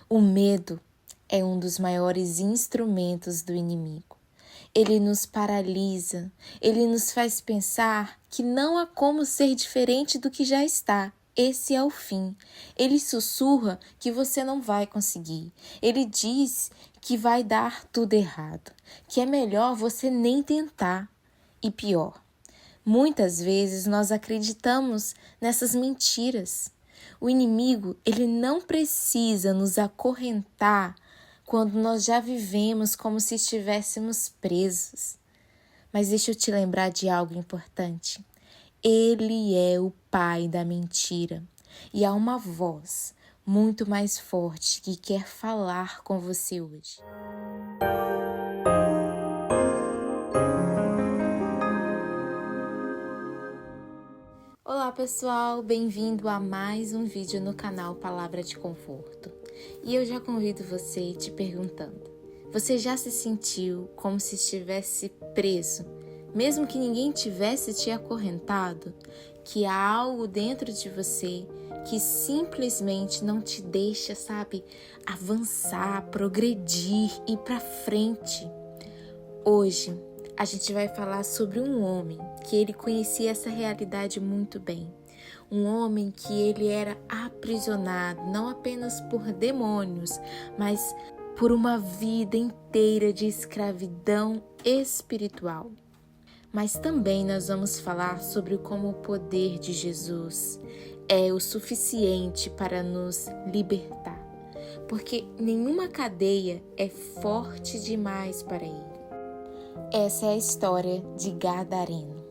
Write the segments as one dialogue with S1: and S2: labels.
S1: O medo é um dos maiores instrumentos do inimigo. Ele nos paralisa, ele nos faz pensar que não há como ser diferente do que já está. Esse é o fim. Ele sussurra que você não vai conseguir. Ele diz que vai dar tudo errado, que é melhor você nem tentar. E pior, muitas vezes nós acreditamos nessas mentiras. O inimigo, ele não precisa nos acorrentar quando nós já vivemos como se estivéssemos presos. Mas deixa eu te lembrar de algo importante. Ele é o pai da mentira e há uma voz muito mais forte que quer falar com você hoje. Olá pessoal, bem-vindo a mais um vídeo no canal Palavra de Conforto. E eu já convido você te perguntando, você já se sentiu como se estivesse preso, mesmo que ninguém tivesse te acorrentado, que há algo dentro de você que simplesmente não te deixa, avançar, progredir, ir para frente? Hoje a gente vai falar sobre um homem que ele conhecia essa realidade muito bem. Um homem que ele era aprisionado não apenas por demônios, mas por uma vida inteira de escravidão espiritual. Mas também nós vamos falar sobre como o poder de Jesus é o suficiente para nos libertar, porque nenhuma cadeia é forte demais para ele. Essa é a história de Gadareno,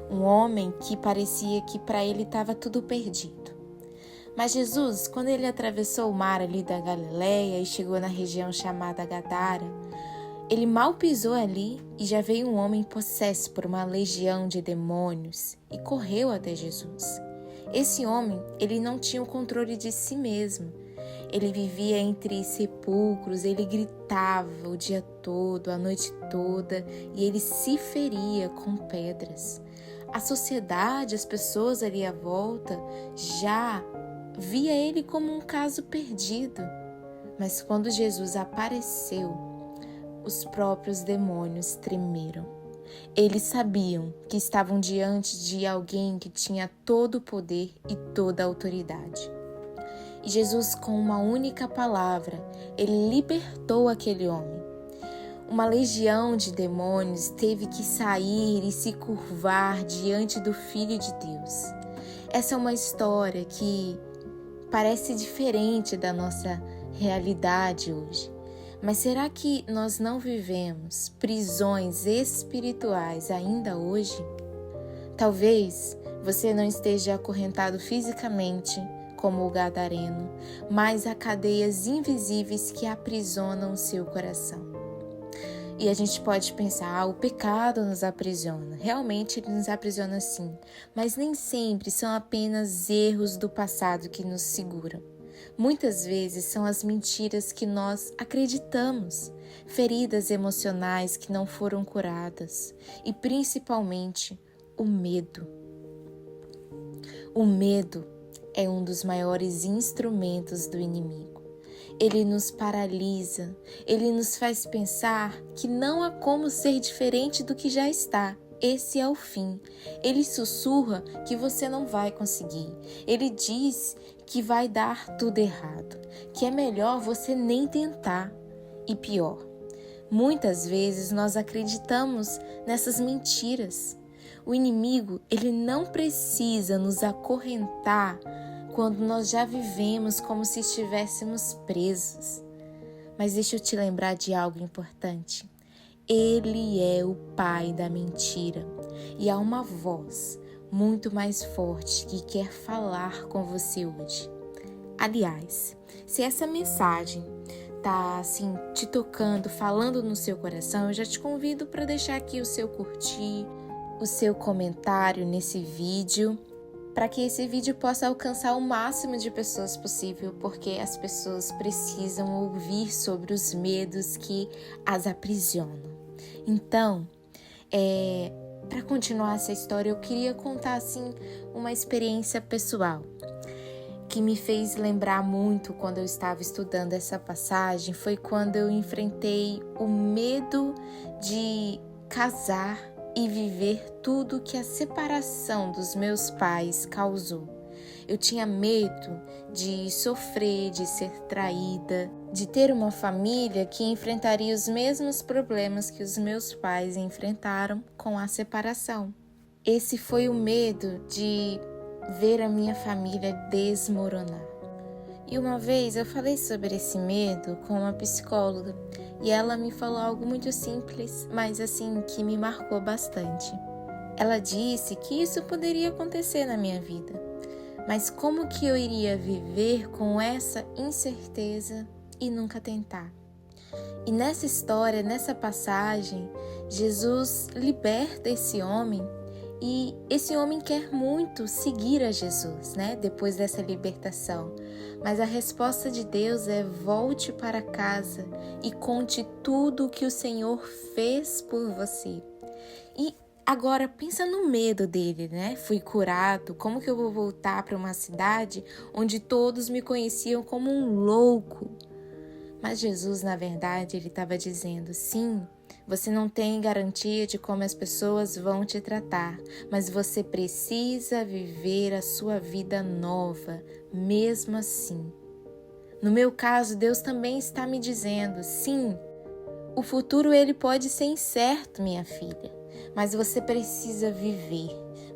S1: um homem que parecia que para ele estava tudo perdido. Mas Jesus, quando ele atravessou o mar ali da Galileia e chegou na região chamada Gadara, ele mal pisou ali e já veio um homem possesso por uma legião de demônios e correu até Jesus. Esse homem, ele não tinha o controle de si mesmo. Ele vivia entre sepulcros, ele gritava o dia todo, a noite toda, e ele se feria com pedras. A sociedade, as pessoas ali à volta, já via ele como um caso perdido. Mas quando Jesus apareceu, os próprios demônios tremeram. Eles sabiam que estavam diante de alguém que tinha todo o poder e toda a autoridade. E Jesus, com uma única palavra, ele libertou aquele homem. Uma legião de demônios teve que sair e se curvar diante do Filho de Deus. Essa é uma história que parece diferente da nossa realidade hoje. Mas será que nós não vivemos prisões espirituais ainda hoje? Talvez você não esteja acorrentado fisicamente, como o Gadareno, mas há cadeias invisíveis que aprisionam o seu coração. E a gente pode pensar, o pecado nos aprisiona. Realmente ele nos aprisiona sim, mas nem sempre são apenas erros do passado que nos seguram. Muitas vezes são as mentiras que nós acreditamos, feridas emocionais que não foram curadas e principalmente o medo. O medo é um dos maiores instrumentos do inimigo. Ele nos paralisa, ele nos faz pensar que não há como ser diferente do que já está. Esse é o fim. Ele sussurra que você não vai conseguir. Ele diz que vai dar tudo errado, que é melhor você nem tentar. E pior, muitas vezes nós acreditamos nessas mentiras. O inimigo, ele não precisa nos acorrentar quando nós já vivemos como se estivéssemos presos. Mas deixa eu te lembrar de algo importante. Ele é o pai da mentira e há uma voz muito mais forte que quer falar com você hoje. Aliás, se essa mensagem tá te tocando, falando no seu coração, eu já te convido para deixar aqui o seu curtir, o seu comentário nesse vídeo, para que esse vídeo possa alcançar o máximo de pessoas possível, porque as pessoas precisam ouvir sobre os medos que as aprisionam. Então, para continuar essa história, eu queria contar uma experiência pessoal. que me fez lembrar muito quando eu estava estudando essa passagem foi quando eu enfrentei o medo de casar e viver tudo que a separação dos meus pais causou. Eu tinha medo de sofrer, de ser traída, de ter uma família que enfrentaria os mesmos problemas que os meus pais enfrentaram com a separação. Esse foi o medo de ver a minha família desmoronar. E uma vez eu falei sobre esse medo com uma psicóloga e ela me falou algo muito simples, mas assim que me marcou bastante. Ela disse que isso poderia acontecer na minha vida, mas como que eu iria viver com essa incerteza e nunca tentar? E nessa história, nessa passagem, Jesus liberta esse homem e esse homem quer muito seguir a Jesus, né? Depois dessa libertação. Mas a resposta de Deus é: volte para casa e conte tudo o que o Senhor fez por você. E agora pensa no medo dele, né? Fui curado, como que eu vou voltar para uma cidade onde todos me conheciam como um louco? Mas Jesus, na verdade, ele estava dizendo: sim, você não tem garantia de como as pessoas vão te tratar, mas você precisa viver a sua vida nova, mesmo assim. No meu caso, Deus também está me dizendo: sim, o futuro ele pode ser incerto, minha filha, mas você precisa viver,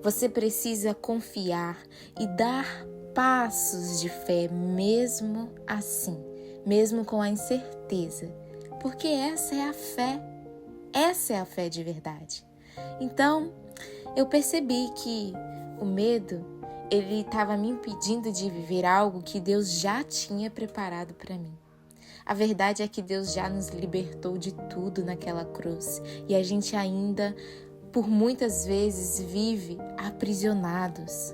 S1: você precisa confiar e dar passos de fé mesmo assim, mesmo com a incerteza, porque essa é a fé de verdade. Então, eu percebi que o medo, ele estava me impedindo de viver algo que Deus já tinha preparado para mim. A verdade é que Deus já nos libertou de tudo naquela cruz e a gente ainda, por muitas vezes, vive aprisionados.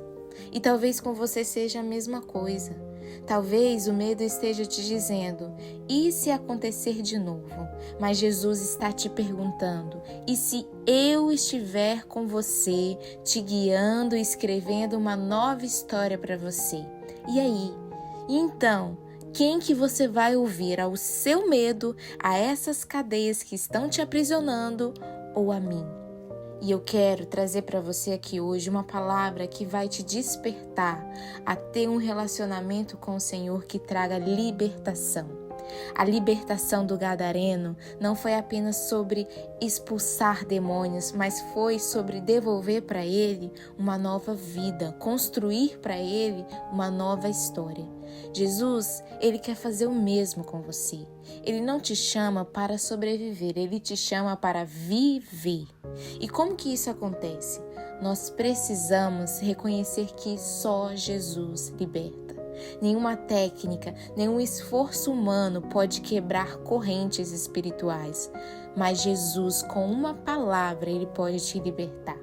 S1: E talvez com você seja a mesma coisa. Talvez o medo esteja te dizendo: e se acontecer de novo? Mas Jesus está te perguntando: e se eu estiver com você, te guiando e escrevendo uma nova história para você? E aí? E então, quem que você vai ouvir? Ao seu medo, a essas cadeias que estão te aprisionando ou a mim? E eu quero trazer para você aqui hoje uma palavra que vai te despertar a ter um relacionamento com o Senhor que traga libertação. A libertação do gadareno não foi apenas sobre expulsar demônios, mas foi sobre devolver para ele uma nova vida, construir para ele uma nova história. Jesus, ele quer fazer o mesmo com você. Ele não te chama para sobreviver, ele te chama para viver. E como que isso acontece? Nós precisamos reconhecer que só Jesus liberta. Nenhuma técnica, nenhum esforço humano pode quebrar correntes espirituais, mas Jesus, com uma palavra, ele pode te libertar.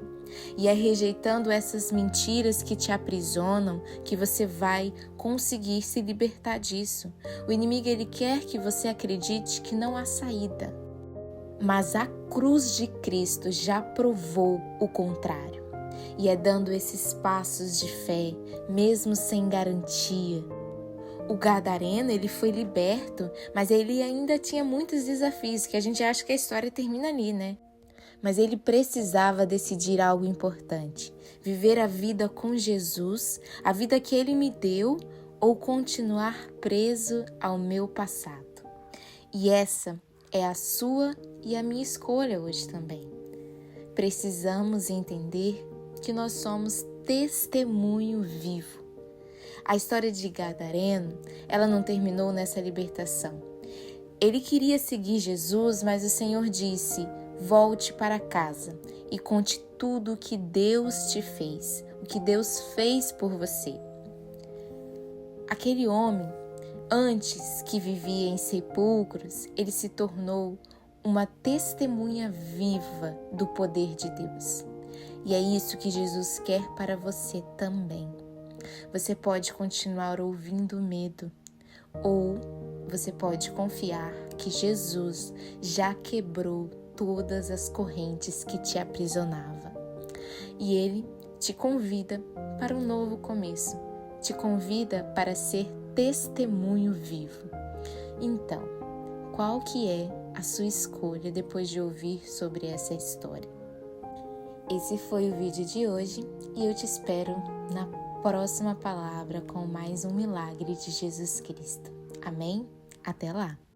S1: E é rejeitando essas mentiras que te aprisionam que você vai conseguir se libertar disso. O inimigo, ele quer que você acredite que não há saída. Mas a cruz de Cristo já provou o contrário. E é dando esses passos de fé, mesmo sem garantia. O gadareno, ele foi liberto, mas ele ainda tinha muitos desafios, que a gente acha que a história termina ali, né? Mas ele precisava decidir algo importante: viver a vida com Jesus, a vida que ele me deu, ou continuar preso ao meu passado. E essa é a sua e a minha escolha hoje também. Precisamos entender que nós somos testemunho vivo. A história de Gadareno, ela não terminou nessa libertação. Ele queria seguir Jesus, mas o Senhor disse: volte para casa e conte tudo o que Deus te fez, o que Deus fez por você. Aquele homem, antes que vivia em sepulcros, ele se tornou uma testemunha viva do poder de Deus. E é isso que Jesus quer para você também. Você pode continuar ouvindo o medo, ou você pode confiar que Jesus já quebrou todas as correntes que te aprisionavam. E Ele te convida para um novo começo. te convida para ser testemunho vivo. Então, qual que é a sua escolha depois de ouvir sobre essa história? Esse foi o vídeo de hoje e eu te espero na próxima palavra com mais um milagre de Jesus Cristo. Amém? Até lá!